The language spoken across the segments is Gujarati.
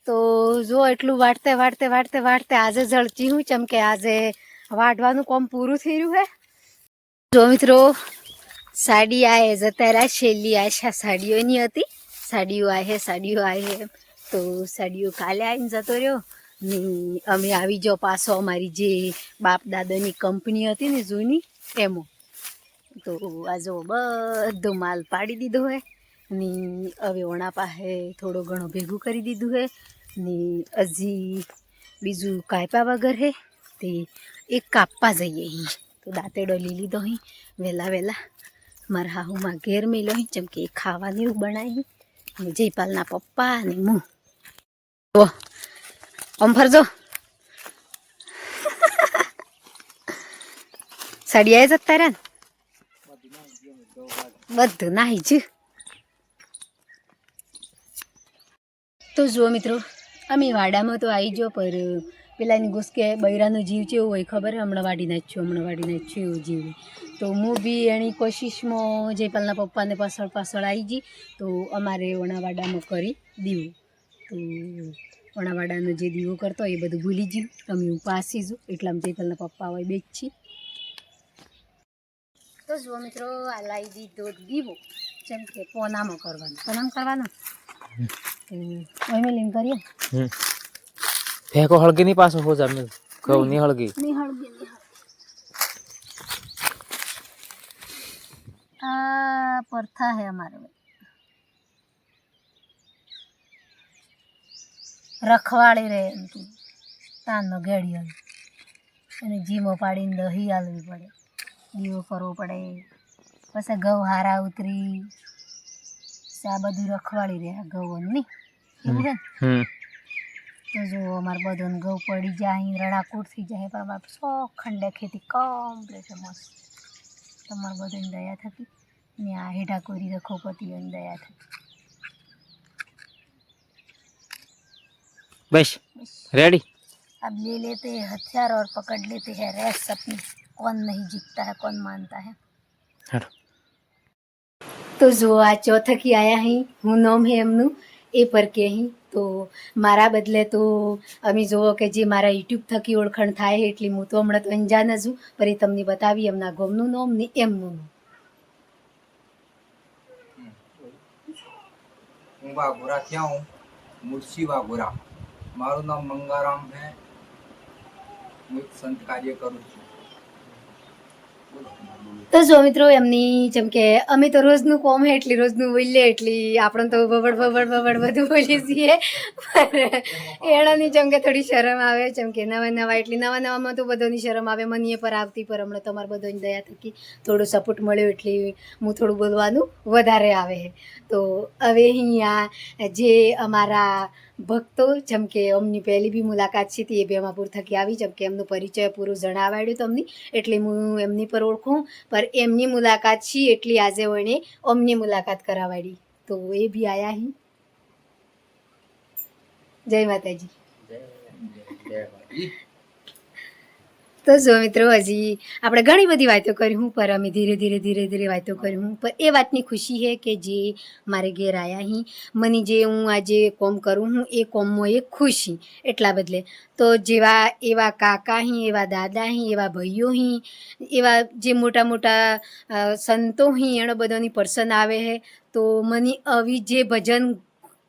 તો જો એટલું વાટતે વાટતે વાટતે વાટતે આજે જળચી હું ચમકે આજે વાટવાનું કામ પૂરું થઈ રહ્યું હે। જો મિત્રો સાડી આए જતા છેલ્લી આશા સાડીઓની હતી। સાડીઓ આए હે તો સાડીઓ કાલે આવીને જતો રહ્યો ને અમે આવી જાઓ પાછો અમારી જે બાપ દાદાની કંપની હતી ને જૂની એમાં। તો આ જો બધો માલ પાડી દીધો હે ને હવે ઓણા પાસે થોડો ઘણો ભેગું કરી દીધું હે ને હજી બીજું કાપ્યા વગર હે તે એક કાપવા જઈએ અહીં। તો દાંતેડો લઈ લીધો અહીં વહેલા વહેલા મારા હાહુમાં ઘેર મેલો અહીં ચમકે ખાવાનું એવું બનાવી ને જયપાલના પપ્પા ને હું આમ ફરજો સાડી આવી જતા રહ્યા ને બધું નાહી જ। તો જુઓ મિત્રો અમે વાડામાં તો આવી જો પર પેલાની ગુસ્કે બૈરાનો જીવ કેવો હોય ખબર? હમણાં વાડી નાખ્યું એવો જીવ। તો હું બી એની કોશિશમાં જયપાલના પપ્પાને પાછળ પાછળ આવી ગઈ તો અમારે ઓણાવાડામાં કરી દીવું। તો ઓણાવાડાનો જે દીવો કરતો એ બધું ભૂલી ગયું અમે ઉપાસી છું એટલામાં જયપાલના પપ્પા હોય બે જ છીએ। તો જુઓ મિત્રો આ લાવી દીધો દીવો જેમ કે પોનામાં કરવાનો ઓઈમે લીન કરીએ फेंको हल्की नहीं पास हो जाने कहू नहीं हल्की आ परथा है हमारे रखवाड़ी रे तानो गेड़ी અને જીમો પાડીને દહીં આલવી પડે દીવો કરવો પડે પછી ઘઉં હારા ઉતરી આ બધું રખવાડી રહે ઘઉંની એવું હે। તો જો અમારે બધાને ઘઉં પડી જાય રડાકૂટ થઈ જાય પણ બાપ સો ખંડે ખેતી કમ્પ્લીટ મસ્ત તમારે બધાની દયા થકી ને આ હેઠા કોરી રખોપતિઓની દયા થકી बस रेडी। अब ले लेते हैं हथियार और पकड़ लेते हैं रेस अपनी कौन नहीं जीतता है कौन मानता है। तो जो आ चौथकी आया ही હું નામ હે એમનું એ પર કે અહીં તો મારા બદલે તો અમે જુઓ કે જે મારા યુટ્યુબ થકી ઓળખાણ થાય એટલી હું તો હમણાં તો અંજાન જ છું પર એ તમને બતાવી એમના ગામનું નામ ને એમનું નામ। હું વાઘોરા થયા હું મુર્શી વાઘોરા મારું નામ મંગારામ હે હું એક સંત કાર્ય કરું છું। તો જો મિત્રો એમની જેમ કે અમે તો રોજનું કોમ હે એટલી રોજનું બોલીએ એટલી આપણે તો બબડ બધું બોલીએ છીએ એનાની જેમ કે થોડી શરમ આવે જેમ કે નવા એટલી નવામાં તો બધાની શરમ આવે મને પર આવતી પર હમણાં તમારે બધાની દયા થકી થોડું સપોર્ટ મળ્યો એટલે હું થોડું બોલવાનું વધારે આવે છે। તો હવે અહીંયા જે અમારા ભક્તો જેમ કે અમની પહેલી બી મુલાકાત છે તે એ બેમાપુર થકી આવી જેમ કે એમનો પરિચય પૂરું જણાવાડ્યું તમને એટલે હું એમની પર ઓળખું પર એમની મુલાકાત છે એટલી આજે એને અમની મુલાકાત કરાવાડી તો એ બી આયા અહીં। જય માતાજી। તો જો મિત્રો હજી આપણે ઘણી બધી વાતો કરી હું પર અમે ધીરે ધીરે વાતો કરી હું પર એ વાતની ખુશી છે કે જે મારે ઘેર આવ્યા અહીં મને જે હું આજે કોમ કરું હું એ કોમમાં એક ખુશી એટલા બદલે તો જેવા એવા કાકા અહીં એવા દાદા અહીં એવા ભાઈઓ અહીં એવા જે મોટા મોટા સંતો અહીં એનો બધાની પર્સન આવે છે તો મને આવી જે ભજન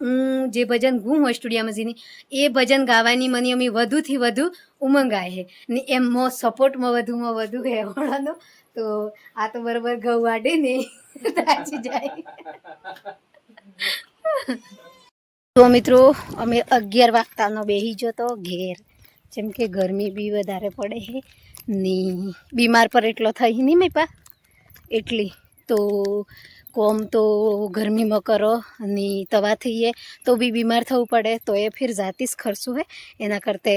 હું જે ભજન ગું હોય સ્ટુડિયોમાં જઈને એ ભજન ગાવાની મને અમે વધુથી વધુ ઉમંગ આવે છે ને એમમાં સપોર્ટમાં વધુમાં વધુ રહેવાનો તો આ તો બરાબર ઘઉં વાડે ને તાચી જાય। તો મિત્રો અમે 11 વાગતાનો બેસી જતો ઘેર જેમ કે ગરમી બી વધારે પડે છે ને બીમાર પર એટલો થઈ નહીં મેં પા એટલી તો કોમ તો ગરમીમાં કરો અને તવા થઈએ તો બી બીમાર થવું પડે તો એ ફિર જાતી જ ખર્ચું હે એના કરતે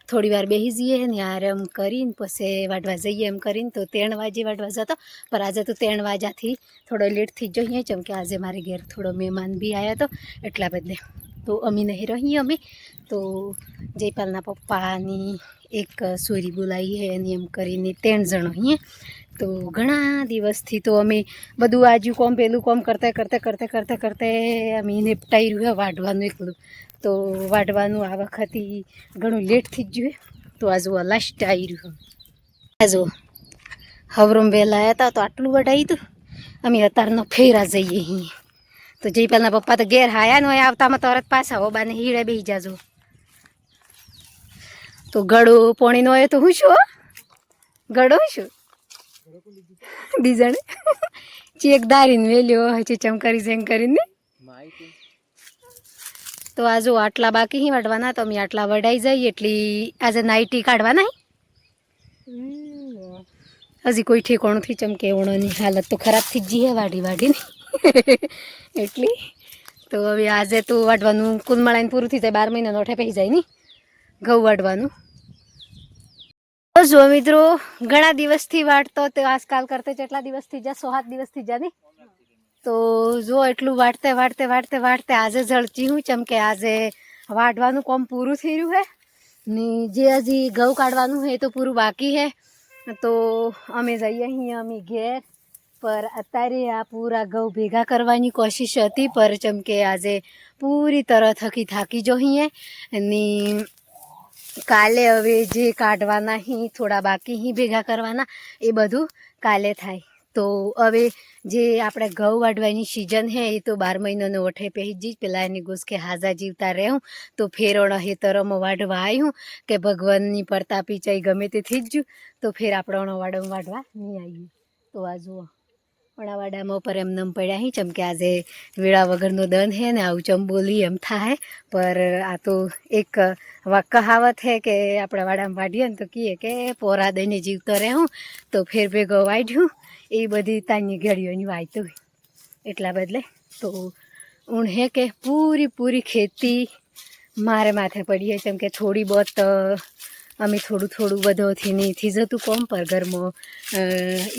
થોડી વાર બેસી જઈએ ને આરામ કરીને પછી વાડવા જઈએ એમ કરીને તો 3 વાગે વાડવા જતો પર આજે તો 3 વાગ્યાથી થોડો લેટ થઈ જઈએ જેમ કે આજે મારે ઘેર થોડો મહેમાન બી આવ્યા તો એટલા બદલે તો અમે નહીં રહીએ અમે તો જયપાલના પપ્પાની એક સોરી બોલાવી હે એની એમ કરીને 3 જણો અહીંયા તો ઘણા દિવસથી તો અમે બધું આજુ કોમ પેલું કોમ કરતા અમે નિપટાઈ રહ્યું વાઢવાનું એકલું તો વાઢવાનું આ વખતે ઘણું લેટ થઈ જ ગયું. તો આ જુઓ લાસ્ટ આવી રહ્યું. આ જુઓ હવરમ વહેલા આવ્યા હતા તો આટલું વઢાઈ હતું. અમે અત્યારનો ફેરા જઈએ અહીં. તો જયપાલના પપ્પા તો ઘેર હાયા ન હોય આવતામાં તરત પાછા હોબાને હીડે બેસી જાજો. તો ગળો પોણીનો હોય તો હું શું ગળો શું બીજાને ચેક દારીને વેલ્યો હજી ચમકારી જેમ કરીને. તો આ જો આટલા બાકી હી વાટવાના તો અમે આટલા વઢાઈ જઈએ એટલી આજે નાઈટી કાઢવાના હજી કોઈ ઠેકોણથી ચમકે ઓણોની હાલત તો ખરાબ થઈ જ જઈએ વાઢી વાઢીને એટલી. તો હવે આજે તો વાટવાનું કુલ મળાઈને પૂરું થઈ જાય 12 મહિનાનો ઓઠે પહી જાય ને ઘઉં વાટવાનું. જો મિત્રો ઘણા દિવસથી વાટતો તો આજકાલ કરતે કેટલા દિવસથી જા 6-7 દિવસથી જા ને. તો જો એટલું વાટતે વાટતે વાટતે વાટતે આજે જળચી હું ચમકે આજે વાટવાનું કામ પૂરું થઈ રહ્યું હે ને જે હજી ઘઉં કાઢવાનું હે તો પૂરું બાકી હે. તો અમે જઈએ અહીંયા અમે ઘેર પર અત્યારે આ પૂરા ઘઉં ભેગા કરવાની કોશિશ હતી પર ચમકે આજે પૂરી તરહ થકી થાકી જો અહીંયા ને કાલે હવે જે કાઢવાના હી થોડા બાકી હી ભેગા કરવાના એ બધું કાલે થાય. તો હવે જે આપણે ઘઉં વાઢવાની સિઝન હે એ તો 12 મહિનાનો ઓઠે પહેરી જ પેલા એની ગુસ કે હાજા જીવતા રહેવું તો ફેરોણ હેતરમાં વાઢવા આવ્યું કે ભગવાનની પ્રતાપી ચાઈ ગમે તે થઈ જ ગયું તો ફેર આપણે વાડમ વાઢવા નહીં આવીએ. તો આ જુઓ વાડામાં પર એમ પડ્યા હી ચમકે આજે વેળા વગરનો દન હે ને આવું ચંબોલી એમ થાય પર આ તો એક કહાવત હે કે આપણે વાડામાં વાઢીએ ને તો કહીએ કે પોરા દઈને જીવતો રહેવું તો ફેર ભેગો વાઢ્યું એ બધી તાની ઘડીઓની વાયતો હોય એટલા બદલે. તો ઊણ હે કે પૂરી ખેતી મારે માથે પડી હોય કેમ કે થોડી બહોત અમે થોડું બધોથી નહીં થઈ જતું કોમ પર ઘરમાં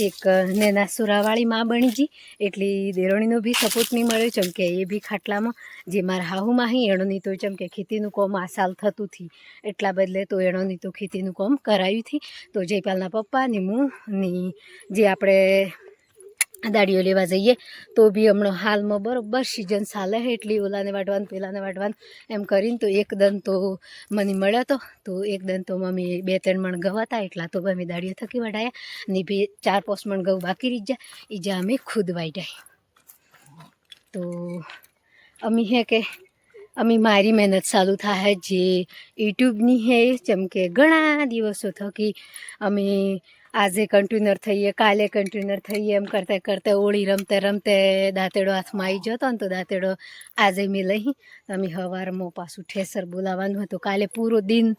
એક નેના સુરાવાળી માં બની જી એટલી દેરોણીનો બી સપોર્ટ નહીં મળ્યો ચમકે એ બી ખાટલામાં જે મારા હાહુમાં હી એણોની તો ચમકે ખેતીનું કોમ આ સાલ થતું થી એટલા બદલે તો એણોની તો ખેતીનું કોમ કરાયું થી. તો જયપાલના પપ્પા ને હું ને જે આપણે દાડીઓ લેવા જઈએ તો બી હમણાં હાલમાં બરોબર સિઝન ચાલે છે એટલી ઓલાને વાઢવાનું પેલાને વાઢવાનું એમ કરીને તો એક દન તો મને મળ્યો હતો. તો એક દન તો મમ્મી 2-3 મણ ઘઉં હતા એટલા તો અમે દાડીઓ થકી વઢાયા ને 4-5 મણ ઘઉં બાકી રહી ગયા એ જ્યાં અમે ખુદ વાઢ્યા. તો અમે હે કે અમે મારી મહેનત ચાલુ થાય જે યુટ્યુબની હે ચમકે ઘણા દિવસો થકી અમે આજે કન્ટેનર થઈએ કાલે કન્ટેનર થઈએ એમ કરતાં કરતાં ઓળી રમતે રમતે દાંતેડો હાથમાં આવી જતો ને તો દાંતેડો આજે મેં લઈ અમે સવારમાં પાછું ઠેસર બોલાવવાનું હતું કાલે પૂરો દિન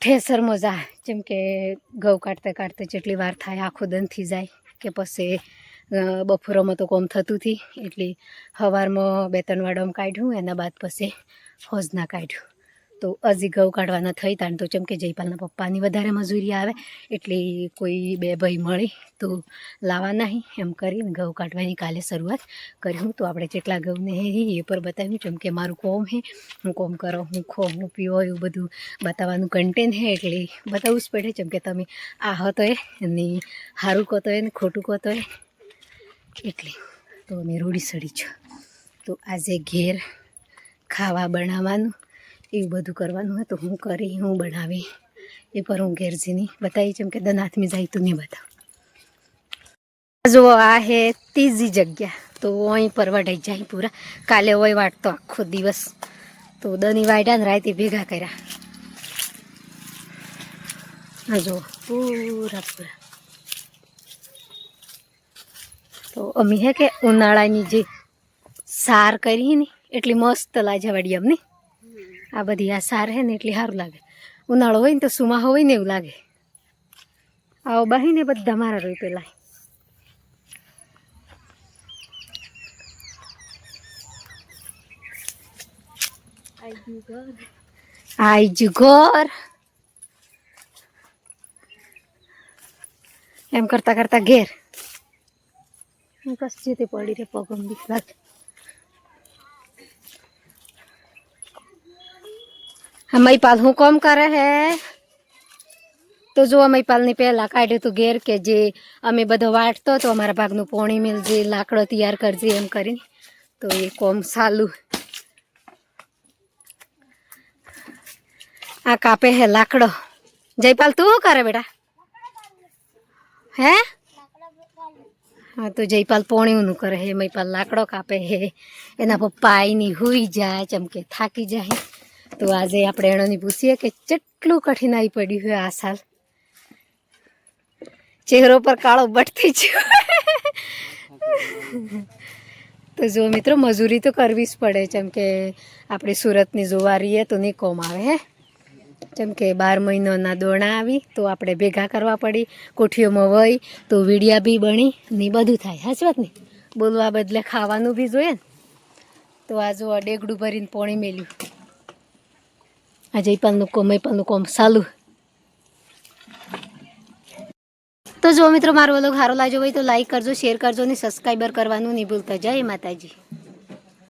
ઠેસરમાં જાય જેમ કે ઘઉં કાઢતે કાઢતે જેટલી વાર થાય આખો દનથી જાય કે પછી બપોરમાં તો કોમ થતું હતી એટલે સવારમાં 2-3 વાડમ કાઢ્યું એના બાદ પછી હોજના કાઢ્યું. તો હજી ઘઉં કાઢવાના થઈ તાણ તો ચમકે જયપાલના પપ્પાની વધારે મજૂરી આવે એટલે કોઈ 2 ભાઈ મળી તો લાવવા નહીં એમ કરીને ઘઉં કાઢવાની કાલે શરૂઆત કર્યું. તો આપણે જેટલા ઘઉંને હે એ પર બતાવ્યું ચમકે મારું કોમ હે હું કોમ કરો હું ખો હું પીવો એવું બધું બતાવવાનું કન્ટેન્ટ હે એટલે બતાવવું જ પડે ચમકે તમે આ હતો એ ને સારું કહો તો એ ને ખોટું કહો તો એ એટલે. તો અમે રોડી સડી છો તો આજે ઘેર ખાવા બનાવવાનું એવું બધું કરવાનું હોય તો હું કરી હું બનાવી એ પર હું ઘેર જઈને બતાવી ચમકે દનાથમી જાય તો નહીં બતાવ. જો આ હે ત્રીજી જગ્યા તો અહીં પર વઢાઈ જાય પૂરા કાલે હોય વાટતો આખો દિવસ તો દની વાઢ્યા ને રાતે ભેગા કર્યા. જો પૂરા તો અમે હે કે ઉનાળાની જે સાર કરી ને એટલી મસ્ત લાજા વાળી અમને આ બધી આ સાર હે ને એટલી સારું લાગે. ઉનાળો હોય ને તો સુમા હોય ને એવું લાગે. આવો બહીને બધા મારા રોઈ પેલા આઈજુ ઘર એમ કરતા કરતા ઘેર કસ તે પડી રે પગમ બીક લાગે. મહીપાલ હું કોમ કરે હે તો જો મહીપાલની પહેલા કાઢ્યું તું ઘેર કે જે અમે બધો વાટતો તો અમારા ભાગનું પોણી મિલજે લાકડો તૈયાર કરજે એમ કરીને તો એ કોમ ચાલુ આ કાપે હે લાકડો. જયપાલ તું શું કરે બેટા? હે હા તો જયપાલ પોણીનું કરે હે, મયપાલ લાકડો કાપે હે. એના પપ્પા આઈની હુઈ જાય ચમકે થાકી જાય. તો આજે આપણે એણોની પૂછીએ કે કેટલું કઠિનાઈ પડી હોય આ સાલ. ચહેરો પર કાળો બટથી ગયો. તો જો મિત્રો મજૂરી તો કરવી જ પડે, જેમ કે આપણે સુરતની જોવારીએ તો નહીં કોમ આવે હે. જેમ કે 12 મહિનાના દોણા આવી તો આપણે ભેગા કરવા પડી, કોઠીઓમાં વહી તો વીડિયા બી બની ને બધું થાય. સાચી વાત ને? બોલવા બદલે ખાવાનું બી જોઈએ ને. તો આ જો ડેગડું ભરીને પોણી મેલ્યું. આ જયપાલનું કોમ ચાલુ. તો જો મિત્રો મારો વ્લોગ સારો લાગ્યો હોય તો લાઈક કરજો, શેર કરજો ને સબસ્ક્રાઈબર કરવાનું નહીં ભૂલતા. જય માતાજી.